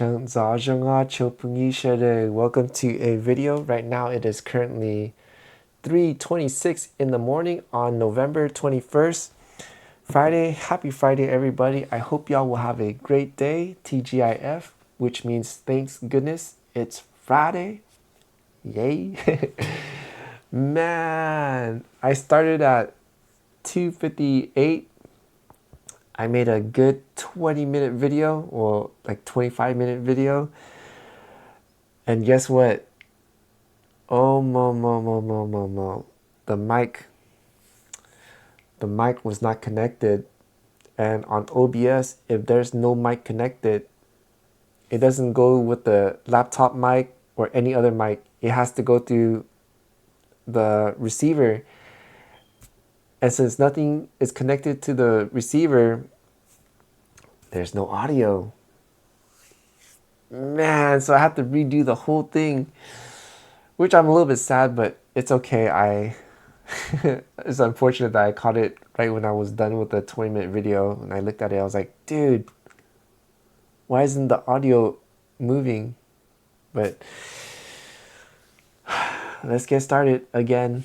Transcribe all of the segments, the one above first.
Welcome to a video. Right now it is currently 3:26 in the morning on November 21st. Friday. Happy Friday, everybody. I hope y'all will have a great day. TGIF, which means thanks goodness it's Friday. Yay. Man, I started at 2:58. I made a good 20-minute video, or like 25-minute video. And guess what? Oh, mo. The mic was not connected. And on OBS, if there's no mic connected, it doesn't go with the laptop mic or any other mic. It has to go through the receiver. And since nothing is connected to the receiver, there's no audio. Man, so I have to redo the whole thing, which I'm a little bit sad, but it's okay. It's unfortunate that I caught it right when I was done with the 20-minute video, and I looked at it, I was like, dude, why isn't the audio moving? But let's get started again.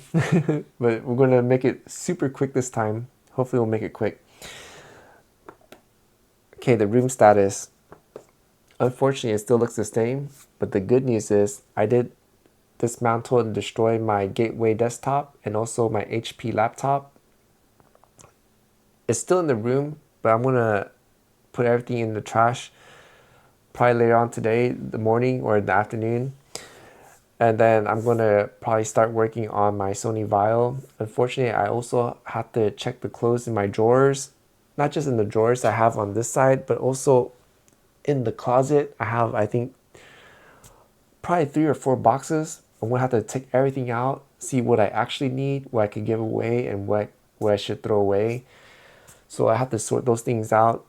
But we're gonna make it super quick this time. Hopefully we'll make it quick. Okay, the room status. Unfortunately, it still looks the same, but the good news is I did dismantle and destroy my Gateway desktop and also my HP laptop. It's still in the room, but I'm gonna put everything in the trash probably later on today, the morning or the afternoon. And then I'm gonna probably start working on my Sony Vaio. Unfortunately, I also have to check the clothes in my drawers, not just in the drawers I have on this side, but also in the closet. I have, I think, probably 3 or 4 boxes. I'm gonna have to take everything out, see what I actually need, what I could give away, and what I should throw away. So I have to sort those things out.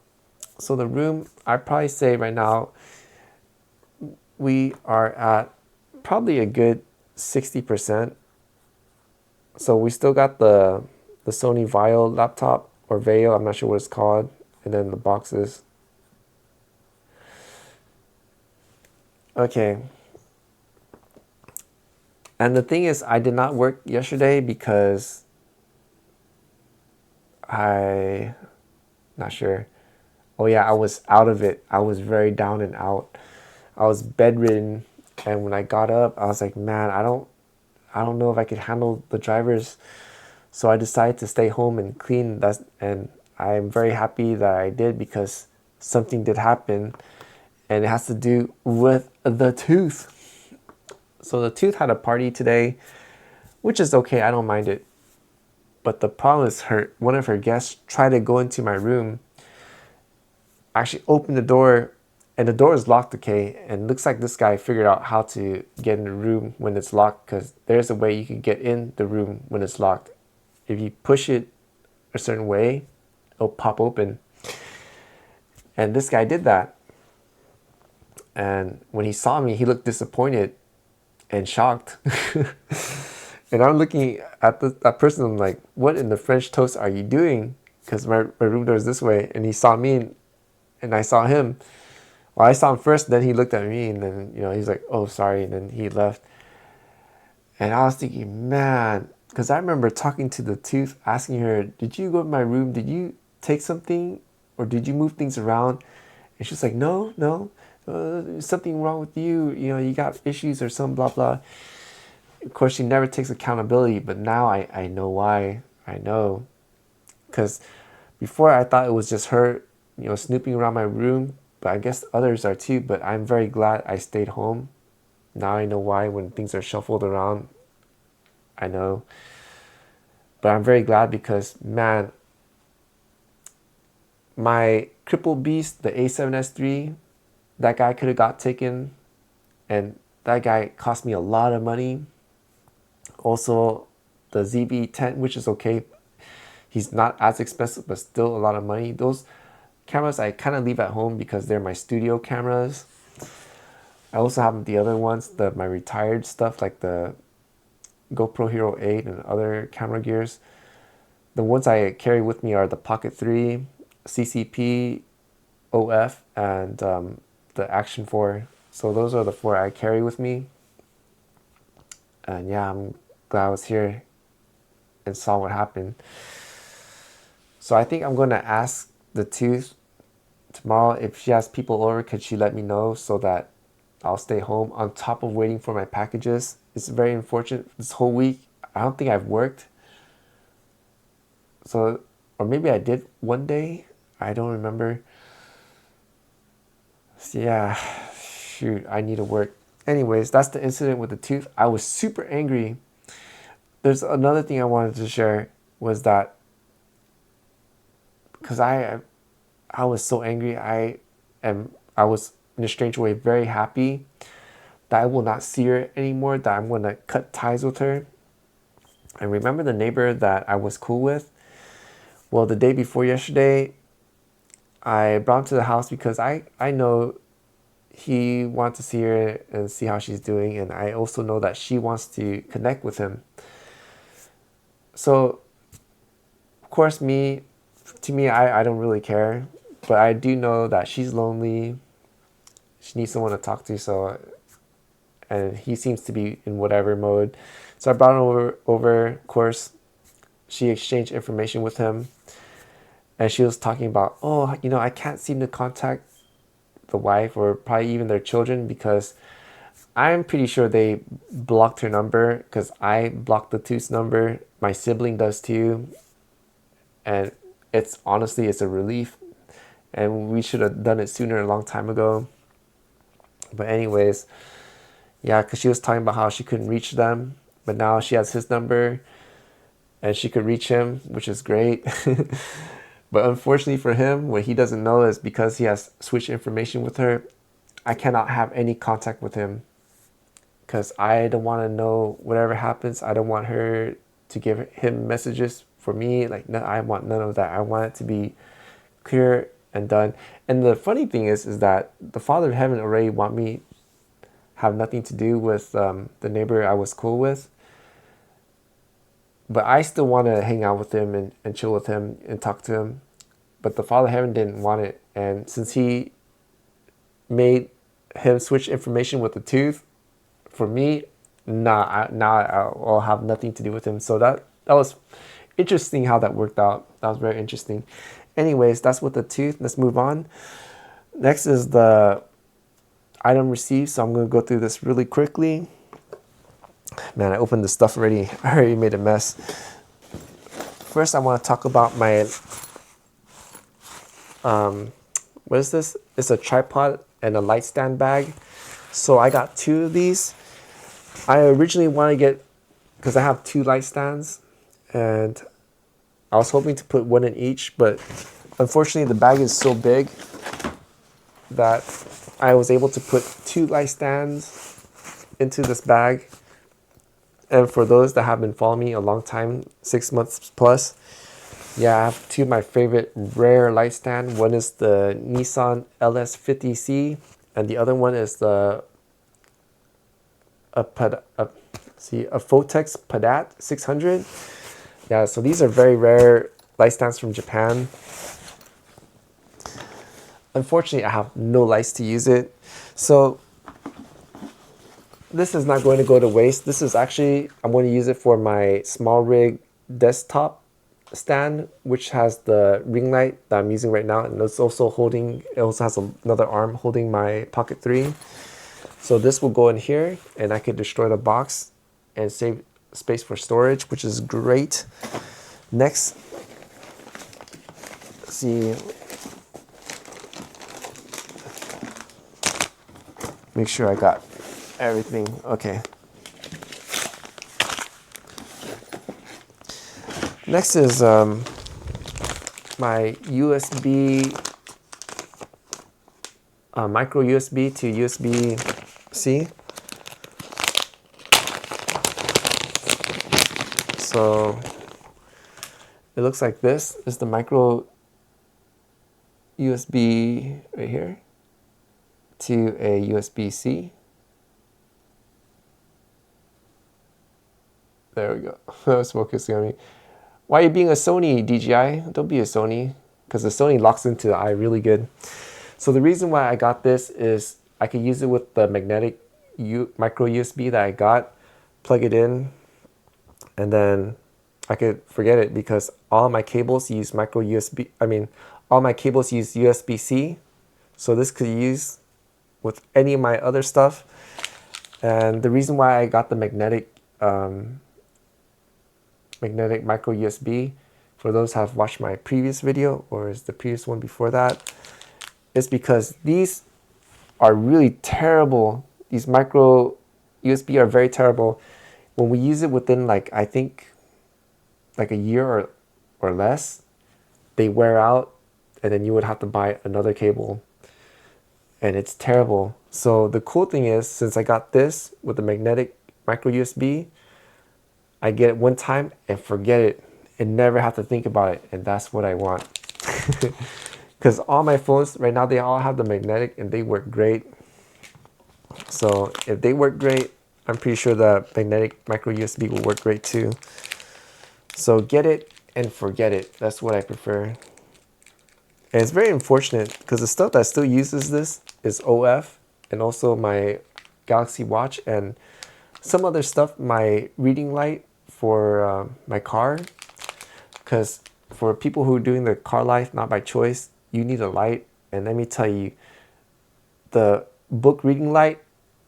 So the room, I'd probably say right now, we are at probably a good 60%. So we still got the Sony Vaio laptop, or Vaio, I'm not sure what it's called, and then the boxes. Okay. And the thing is, I did not work yesterday because not sure. Oh yeah, I was out of it. I was very down and out. I was bedridden, and when I got up, I was like, man, I don't know if I could handle the drivers. So I decided to stay home and clean. And I'm very happy that I did, because something did happen, and it has to do with the tooth. So the tooth had a party today, which is okay. I don't mind it. But the problem is, one of her guests tried to go into my room, actually opened the door, and the door is locked, okay? And it looks like this guy figured out how to get in the room when it's locked, because there's a way you can get in the room when it's locked. If you push it a certain way, it'll pop open. And this guy did that. And when he saw me, he looked disappointed and shocked. And I'm looking at that person, I'm like, what in the French toast are you doing? Because my room door is this way. And he saw me, and I saw him. Well, I saw him first, then he looked at me, and then, he's like, oh, sorry, and then he left. And I was thinking, man, because I remember talking to the tooth, asking her, did you go to my room? Did you take something? Or did you move things around? And she's like, no, there's something wrong with you. You got issues or some blah, blah. Of course, she never takes accountability, but now I know why. I know. Because before I thought it was just her, snooping around my room, but I guess others are too. But I'm very glad I stayed home. Now I know why when things are shuffled around. I know. But I'm very glad because, man, my crippled beast, the A7S3, that guy could have got taken. And that guy cost me a lot of money. Also, the ZV-10, which is okay. He's not as expensive, but still a lot of money. Those cameras I kind of leave at home because they're my studio cameras. I also have the other ones, my retired stuff, like the GoPro Hero 8 and other camera gears. The ones I carry with me are the Pocket 3, CCP, OF, and the action 4. So those are the 4 I carry with me. And yeah, I'm glad I was here and saw what happened. So I think I'm going to ask the tooth tomorrow if she has people over, could she let me know so that I'll stay home on top of waiting for my packages. It's very unfortunate. This whole week, I don't think I've worked. So, or maybe I did one day. I don't remember. So yeah, shoot, I need to work. Anyways, that's the incident with the tooth. I was super angry. There's another thing I wanted to share was that because I was so angry. I was in a strange way very happy that I will not see her anymore, that I'm going to cut ties with her. And remember the neighbor that I was cool with? Well, the day before yesterday, I brought him to the house because I know he wants to see her and see how she's doing. And I also know that she wants to connect with him. So, of course, to me, I don't really care. But I do know that she's lonely. She needs someone to talk to. So, and he seems to be in whatever mode. So I brought him over. Of course, she exchanged information with him. And she was talking about, oh, you know, I can't seem to contact the wife or probably even their children because I'm pretty sure they blocked her number because I blocked the tooth's number. My sibling does too. And it's honestly, it's a relief. And we should have done it sooner, a long time ago. But anyways, yeah, because she was talking about how she couldn't reach them. But now she has his number and she could reach him, which is great. But unfortunately for him, what he doesn't know is because he has switched information with her, I cannot have any contact with him because I don't want to know whatever happens. I don't want her to give him messages for me. Like, no, I want none of that. I want it to be clear and done. And the funny thing is that the Father of Heaven already want me have nothing to do with the neighbor I was cool with. But I still want to hang out with him and chill with him and talk to him. But the Father of Heaven didn't want it. And since he made him switch information with the tooth, for me, now I'll have nothing to do with him. So that was interesting how that worked out. That was very interesting. Anyways, that's with the tooth. Let's move on. Next is the item received. So I'm going to go through this really quickly. Man, I opened the stuff already. I already made a mess. First, I want to talk about my, what is this? It's a tripod and a light stand bag. So I got 2 of these. I originally wanted to get, because I have 2 light stands, and I was hoping to put 1 in each, but unfortunately the bag is so big that I was able to put 2 light stands into this bag. And for those that have been following me a long time, 6 months plus, yeah, I have 2 of my favorite rare light stand. One is the Nissan LS50C, and the other one is the a Photex Padat 600. Yeah, so these are very rare light stands from Japan. Unfortunately, I have no lights to use it. So this is not going to go to waste. This is actually, I'm going to use it for my small rig desktop stand, which has the ring light that I'm using right now. And it's also holding, it also has another arm holding my Pocket 3. So this will go in here and I can destroy the box and save space for storage, which is great. Next, let's see. Make sure I got everything. Okay. Next is my USB, micro USB to USB-C. So it looks like this is the micro USB right here to a USB-C. There we go. That was focusing on me. Why are you being a Sony, DJI? Don't be a Sony, because the Sony locks into the eye really good. So the reason why I got this is I could use it with the magnetic micro USB that I got, plug it in, and then I could forget it because all my cables use micro USB. I mean, all my cables use USB-C. So this could use with any of my other stuff. And the reason why I got the magnetic micro USB, for those who have watched my previous video, or is the previous one before that, is because these are really terrible. These micro USB are very terrible. When we use it within, like, I think like a year or less, they wear out, and then you would have to buy another cable, and it's terrible. So the cool thing is, since I got this with the magnetic micro USB, I get it one time and forget it and never have to think about it, and that's what I want. Because all my phones right now, they all have the magnetic and they work great. So if they work great, I'm pretty sure the magnetic micro USB will work great too. So get it and forget it. That's what I prefer. And it's very unfortunate because the stuff that still uses this is OF, and also my Galaxy Watch, and some other stuff, my reading light for my car. Because for people who are doing the car life not by choice, you need a light. And let me tell you, the book reading light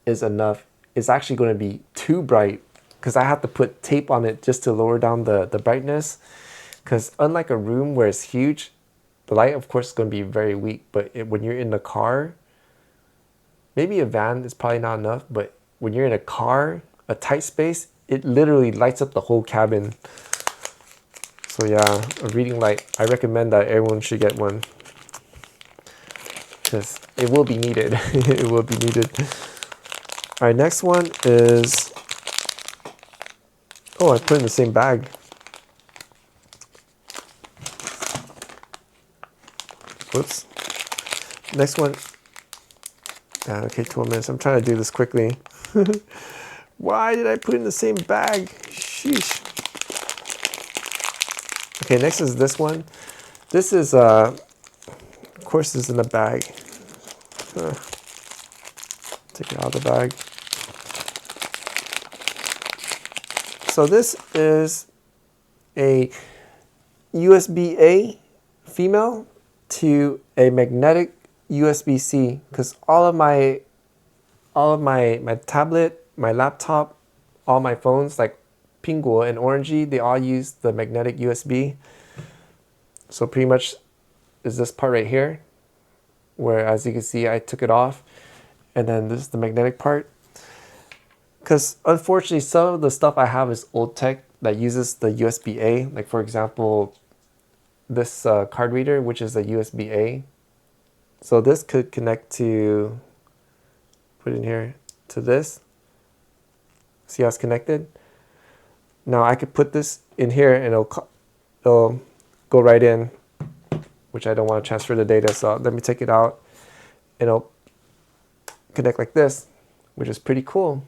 is enough. It's actually going to be too bright because I have to put tape on it just to lower down the brightness. Because unlike a room where it's huge, the light, of course, is going to be very weak. But when you're in the car, maybe a van is probably not enough. But when you're in a car, a tight space, it literally lights up the whole cabin. So yeah, a reading light. I recommend that everyone should get one, because it will be needed. It will be needed. All right, next one is, oh, I put it in the same bag. Whoops. Next one. Okay, 12 minutes. I'm trying to do this quickly. Why did I put it in the same bag? Sheesh. Okay, next is this one. This is, of course, this is in the bag. Take it out of the bag. So this is a USB-A female to a magnetic USB-C, because all of my tablet, my laptop, all my phones, like Píngguǒ and orange, they all use the magnetic USB. So pretty much is this part right here, where, as you can see, I took it off, and then this is the magnetic part. Because unfortunately, some of the stuff I have is old tech that uses the USB-A. Like, for example, this card reader, which is a USB-A. So this could connect to, put in here, to this. See how it's connected? Now I could put this in here and it'll go right in, which I don't want to transfer the data. So let me take it out, and it'll connect like this, which is pretty cool.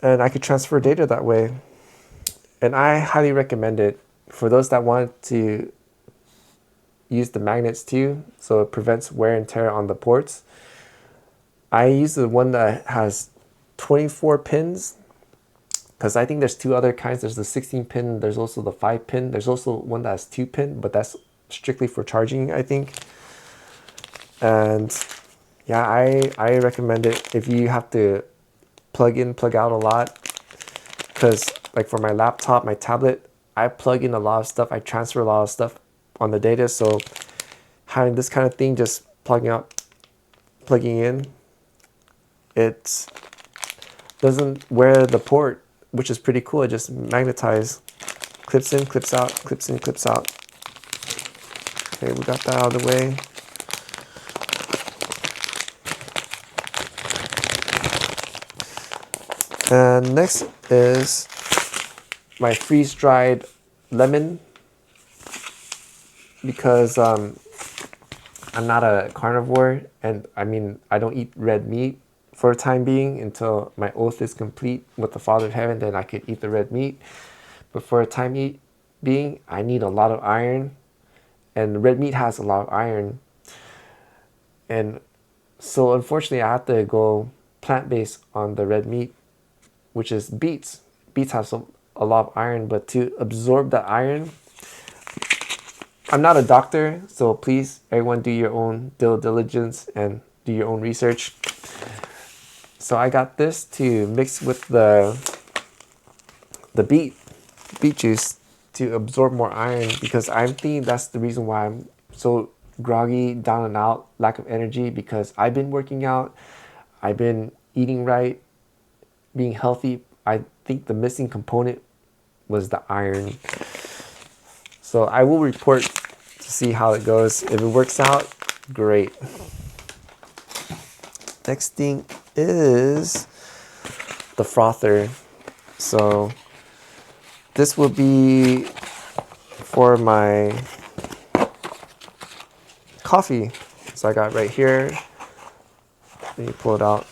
And I could transfer data that way. And I highly recommend it for those that want to use the magnets too, so it prevents wear and tear on the ports. I use the one that has 24 pins, because I think there's two other kinds. There's the 16 pin, there's also the 5 pin, there's also one that has 2 pin, but that's strictly for charging, I think. And yeah, I recommend it if you have to plug in, plug out a lot. Because like for my laptop, my tablet, I plug in a lot of stuff, I transfer a lot of stuff on the data. So having this kind of thing, just plugging out, plugging in, it doesn't wear the port, which is pretty cool. It just magnetizes, clips in, clips out, clips in, clips out. Okay, we got that out of the way. And next is my freeze-dried lemon, because I'm not a carnivore, and I mean, I don't eat red meat for the time being until my oath is complete with the Father of Heaven. Then I could eat the red meat. But for the time being, I need a lot of iron, and red meat has a lot of iron. And so unfortunately I have to go plant-based on the red meat, which is beets. Beets have a lot of iron, but to absorb the iron, I'm not a doctor, so please everyone do your own due diligence and do your own research. So I got this to mix with the beet juice to absorb more iron, because I'm thinking that's the reason why I'm so groggy, down and out, lack of energy, because I've been working out, I've been eating right, being healthy. I think the missing component was the iron. So I will report to see how it goes. If it works out, great. Next thing is the frother. So this will be for my coffee. So I got right here. Let me pull it out.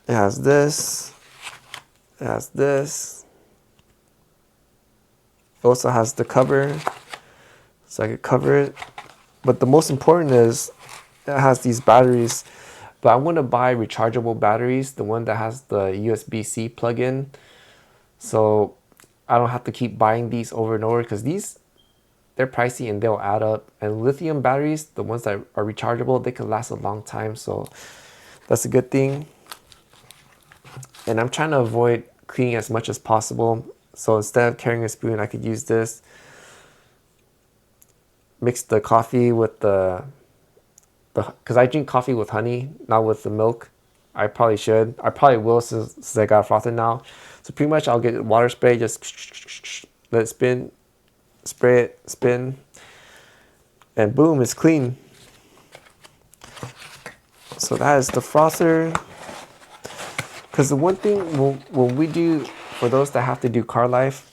It has this. It has this. It also has the cover, so I could cover it. But the most important is it has these batteries. But I want to buy rechargeable batteries, the one that has the USB-C plug-in. So I don't have to keep buying these over and over, because they're pricey and they'll add up. And lithium batteries, the ones that are rechargeable, they can last a long time. So that's a good thing. And I'm trying to avoid cleaning as much as possible. So instead of carrying a spoon, I could use this. Mix the coffee with because I drink coffee with honey, not with the milk. I probably should. I probably will, since I got frother now. So pretty much I'll get water spray, just let it spin, spray it, spin, and boom, it's clean. So that is the frother. Because the one thing when we do, for those that have to do car life,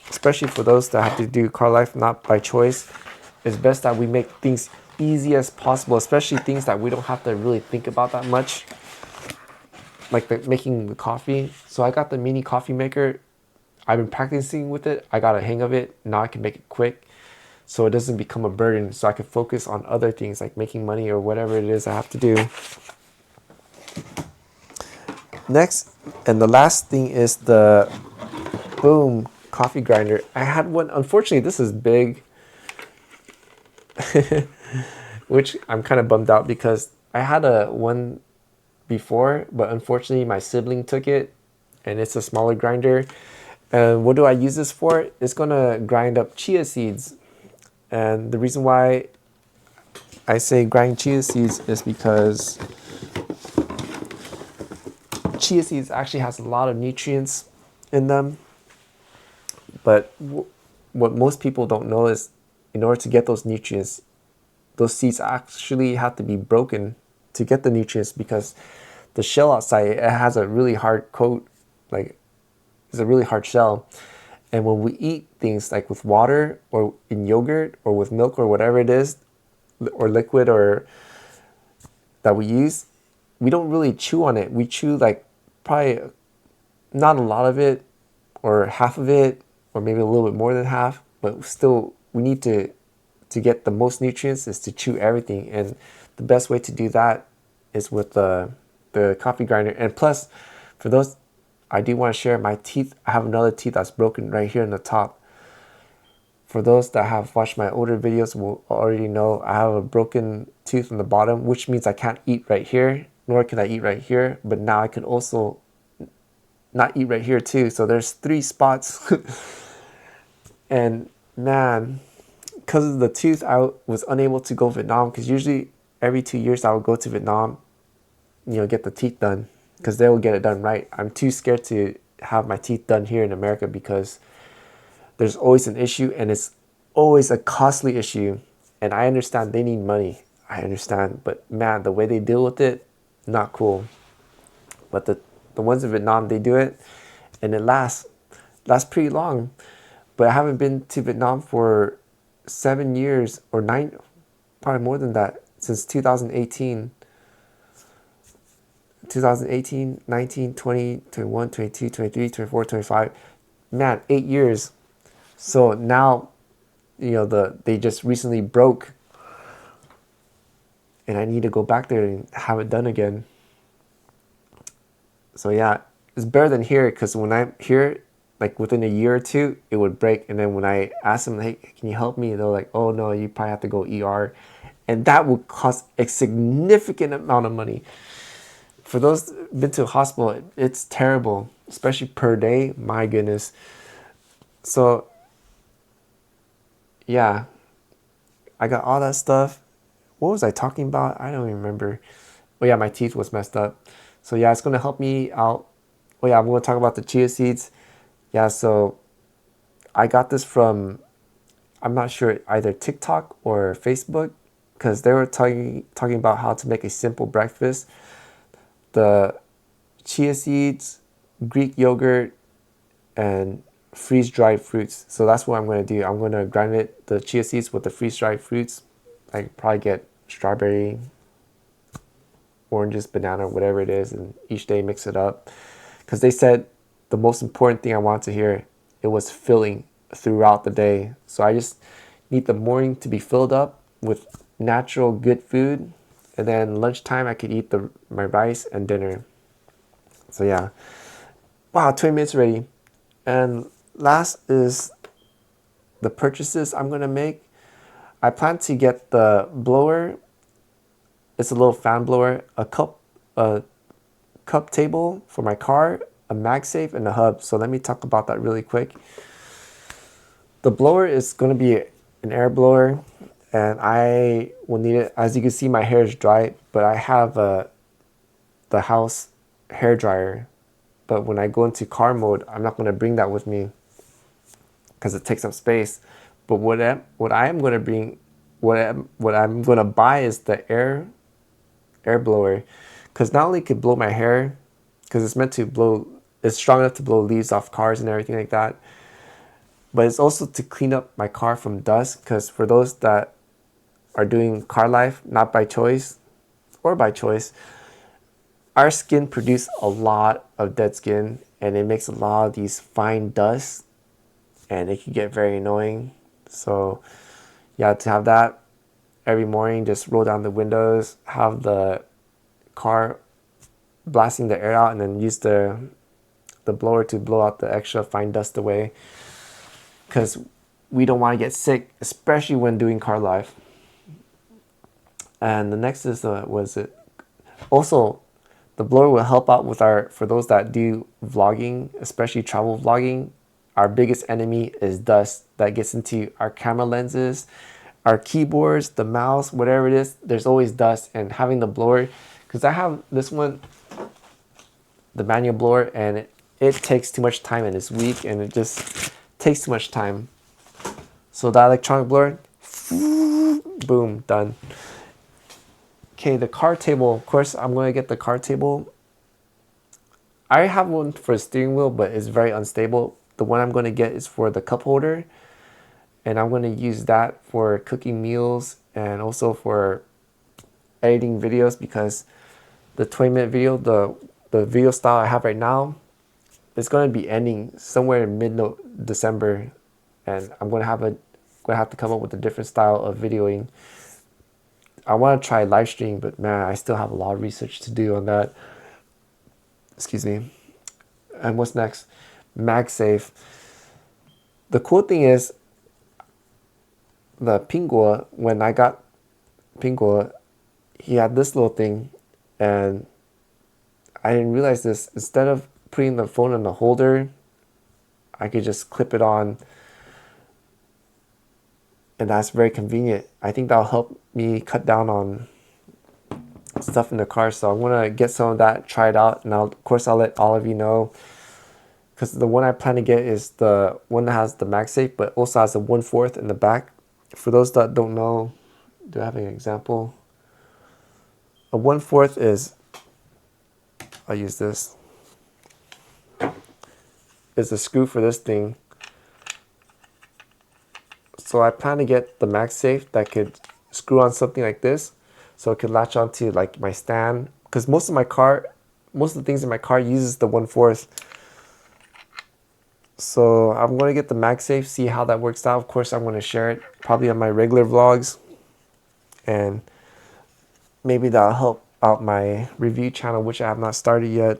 especially for those that have to do car life not by choice, it's best that we make things easy as possible, especially things that we don't have to really think about that much, like making the coffee. So I got the mini coffee maker. I've been practicing with it. I got a hang of it. Now I can make it quick, so it doesn't become a burden, so I can focus on other things like making money or whatever it is I have to do. Next, and the last thing, is the boom coffee grinder. I had one. Unfortunately, this is big, which I'm kind of bummed out, because I had one before, but unfortunately my sibling took it, and it's a smaller grinder. And what do I use this for? It's gonna grind up chia seeds. And the reason why I say grind chia seeds is because chia seeds actually has a lot of nutrients in them. But what most people don't know is, in order to get those nutrients, those seeds actually have to be broken to get the nutrients, because the shell outside, it has a really hard coat, like it's a really hard shell. And when we eat things like with water or in yogurt or with milk or whatever it is, or liquid or that we use, we don't really chew on it. We chew like probably not a lot of it, or half of it, or maybe a little bit more than half, but still we need to get the most nutrients is to chew everything. And the best way to do that is with the coffee grinder. And plus, for those, I do want to share my teeth. I have another teeth that's broken right here in the top. For those that have watched my older videos will already know I have a broken tooth in the bottom, which means I can't eat right here, nor can I eat right here. But now I can also not eat right here too. So there's 3 spots. And man, because of the tooth, I was unable to go to Vietnam, because usually every 2 years I would go to Vietnam, get the teeth done, because they will get it done right. I'm too scared to have my teeth done here in America, because there's always an issue, and it's always a costly issue. And I understand they need money. I understand. But man, the way they deal with it, not cool. But the ones in Vietnam, they do it, and it lasts pretty long. But I haven't been to Vietnam for 7 years or 9, probably more than that, since 2018. 2018, 19, 20, 21, 22, 23, 24, 25. Man, 8 years. So now, they just recently broke. and I need to go back there and have it done again. So yeah, it's better than here, because when I'm here, like within a year or two, it would break. And then when I ask them, hey, can you help me? They're like, oh no, you probably have to go ER. And that would cost a significant amount of money. For those been to a hospital, it's terrible, especially per day. My goodness. So yeah, I got all that stuff. What was I talking about? I don't even remember. Oh yeah, my teeth was messed up. So yeah, it's gonna help me out. Oh yeah, I'm gonna talk about the chia seeds. Yeah, so I got this from, I'm not sure, either TikTok or Facebook, because they were talking about how to make a simple breakfast. The chia seeds, Greek yogurt, and freeze-dried fruits. So that's what I'm going to do. I'm going to grind the chia seeds with the freeze-dried fruits. I probably get strawberry, oranges, banana, whatever it is, and each day mix it up. Because they said the most important thing I wanted to hear, it was filling throughout the day. So I just need the morning to be filled up with natural good food, and then lunchtime I could eat my rice and dinner. So yeah, wow, 20 minutes already. And last is the purchases I'm gonna make. I plan to get the blower. It's a little fan blower, a cup table for my car, a MagSafe, and a hub. So let me talk about that really quick. The blower is going to be an air blower, and I will need it. As you can see, my hair is dry, but I have the house hair dryer. But when I go into car mode, I'm not going to bring that with me because it takes up space. But what I am going to bring, what I'm going to buy is the air blower, because not only could blow my hair, because it's meant to blow, it's strong enough to blow leaves off cars and everything like that, but it's also to clean up my car from dust. Because for those that are doing car life, not by choice or by choice, our skin produces a lot of dead skin, and it makes a lot of these fine dust, and it can get very annoying. So yeah, to have that every morning, just roll down the windows, have the car blasting the air out, and then use the blower to blow out the extra fine dust away, because we don't want to get sick, especially when doing car life. And the next is also, the blower will help out with for those that do vlogging, especially travel vlogging. Our biggest enemy is dust that gets into our camera lenses, our keyboards, the mouse, whatever it is. There's always dust, and having the blower, because I have this one, the manual blower, and it takes too much time, and it's weak, and it just takes too much time. So that electronic blower, boom, done. Okay, the car table. Of course, I'm going to get the car table. I have one for a steering wheel, but it's very unstable. The one I'm going to get is for the cup holder, and I'm going to use that for cooking meals and also for editing videos, because the 20-minute video, the video style I have right now, it's going to be ending somewhere in mid-December, and I'm going to have to come up with a different style of videoing. I want to try live streaming, but man, I still have a lot of research to do on that. Excuse me. And what's next? MagSafe. The cool thing is, the Píngguǒ, when I got Píngguǒ, he had this little thing, and I didn't realize this. Instead of putting the phone in the holder, I could just clip it on, and that's very convenient. I think that'll help me cut down on stuff in the car. So I'm gonna get some of that, try it out, and of course I'll let all of you know, because the one I plan to get is the one that has the MagSafe, but also has a 1/4 in the back. For those that don't know, do I have an example? A 1/4 is, I'll use this, is the screw for this thing. So I plan to get the MagSafe that could screw on something like this, so it could latch onto like my stand, because most of the things in my car uses the 1/4. So I'm going to get the MagSafe, see how that works out. Of course, I'm going to share it probably on my regular vlogs. And maybe that'll help out my review channel, which I have not started yet.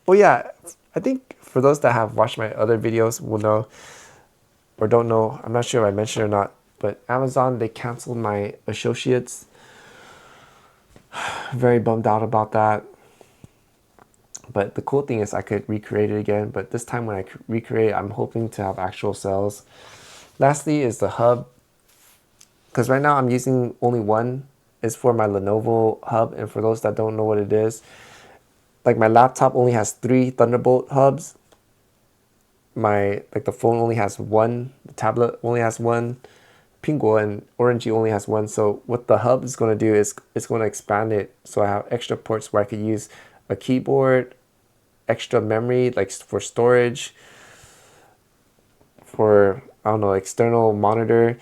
Oh yeah, I think for those that have watched my other videos will know, or don't know, I'm not sure if I mentioned or not, but Amazon, they canceled my associates. Very bummed out about that. But the cool thing is I could recreate it again, but this time when I recreate it, I'm hoping to have actual sales. Lastly is the hub, because right now I'm using only one. It's for my Lenovo hub, and for those that don't know what it is, like my laptop only has 3 Thunderbolt hubs. The phone only has 1, the tablet only has 1, Píngguǒ and orenji only has 1. So what the hub is going to do is it's going to expand it, so I have extra ports where I could use a keyboard, extra memory like for storage, for I don't know, external monitor.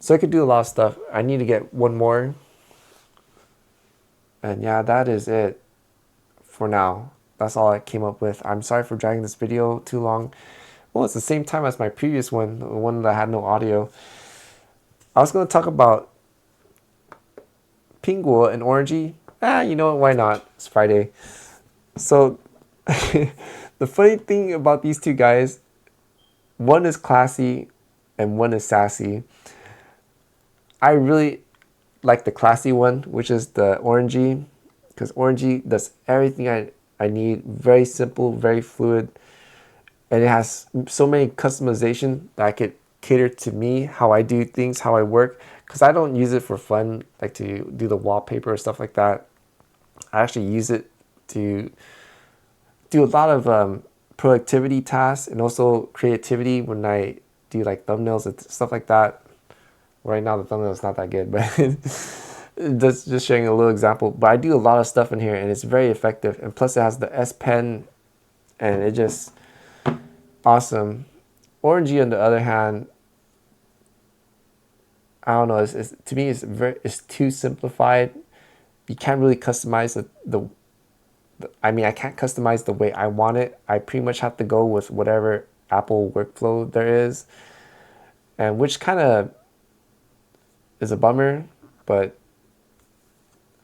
So I could do a lot of stuff. I need to get one more. And yeah, that is it for now. That's all I came up with. I'm sorry for dragging this video too long. Well, it's the same time as my previous one, the one that had no audio. I was going to talk about Píngguǒ and orenji. You know what, why not? It's Friday. So the funny thing about these two guys, one is classy and one is sassy. I really like the classy one, which is the orenji, because orenji does everything I need. Very simple, very fluid, and it has so many customization that I could cater to me, how I do things, how I work, because I don't use it for fun, like to do the wallpaper or stuff like that. I actually use it to do a lot of productivity tasks and also creativity when I do like thumbnails and stuff like that. Right now the thumbnail is not that good, but just showing a little example. But I do a lot of stuff in here and it's very effective, and plus it has the S Pen and it just awesome. Orenji on the other hand, I don't know, to me it's too simplified. You can't really customize I mean, I can't customize the way I want it. I pretty much have to go with whatever Apple workflow there is, and which kind of is a bummer, but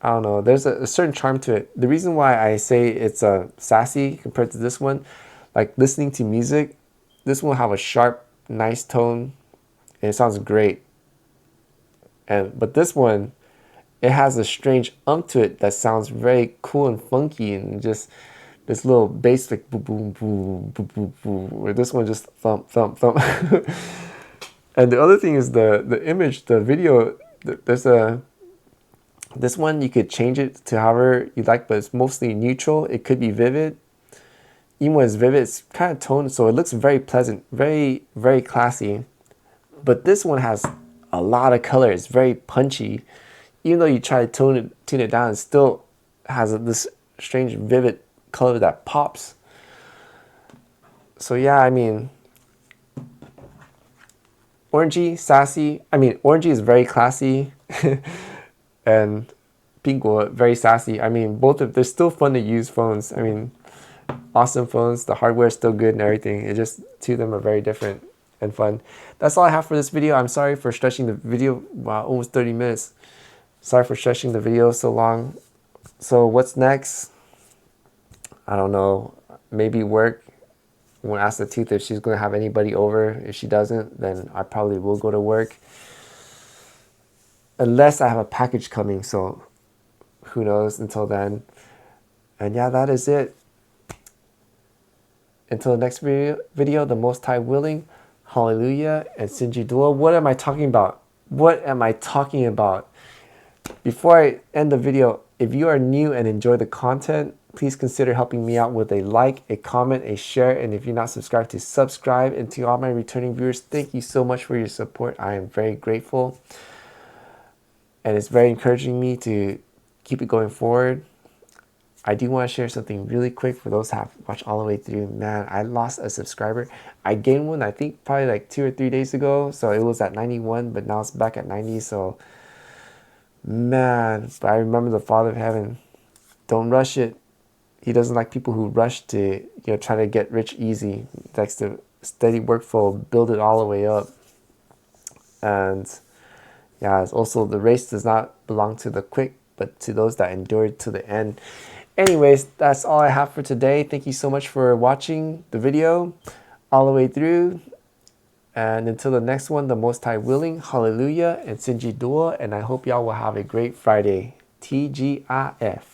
I don't know. There's a certain charm to it. The reason why I say it's sassy compared to this one, like listening to music, this one will have a sharp, nice tone, and it sounds great. But this one, it has a strange to it that sounds very cool and funky, and just this little bass like boom boom boom boom boom boom. Where this one just thump thump thump. And the other thing is the image, the video. This one you could change it to however you like, but it's mostly neutral. It could be vivid. Even when it's vivid, it's kind of toned, so it looks very pleasant, very very classy. But this one has a lot of color. It's very punchy. Even though you try to tune it down, it still has this strange vivid color that pops. So yeah, I mean, orenji, sassy. I mean, orenji is very classy, and Píngguǒ very sassy. I mean, they're still fun to use phones. I mean, awesome phones. The hardware is still good and everything. It just, two of them are very different and fun. That's all I have for this video. I'm sorry for stretching the video. Wow, almost 30 minutes. Sorry for stretching the video so long. So what's next? I don't know. Maybe work. I'm going to ask the tooth if she's going to have anybody over. If she doesn't, then I probably will go to work. Unless I have a package coming, so who knows until then. And yeah, that is it. Until the next video, the Most High willing, hallelujah, and Sinji Dua. What am I talking about? What am I talking about? Before I end the video, if you are new and enjoy the content, please consider helping me out with a like, a comment, a share, and if you're not subscribed, to subscribe. And to all my returning viewers, thank you so much for your support. I am very grateful. And it's very encouraging me to keep it going forward. I do want to share something really quick for those who have watched all the way through. Man, I lost a subscriber. I gained one, I think, probably like 2 or 3 days ago. So it was at 91, but now it's back at 90. So, man, but I remember the Father of Heaven. Don't rush it. He doesn't like people who rush to, try to get rich easy. He likes to steady workflow, build it all the way up. And yeah, it's also the race does not belong to the quick, but but to those that endured to the end. Anyways, that's all I have for today. Thank you so much for watching the video all the way through. And until the next one, the Most High willing, hallelujah, and Sinji Dua, and I hope y'all will have a great Friday. TGIF.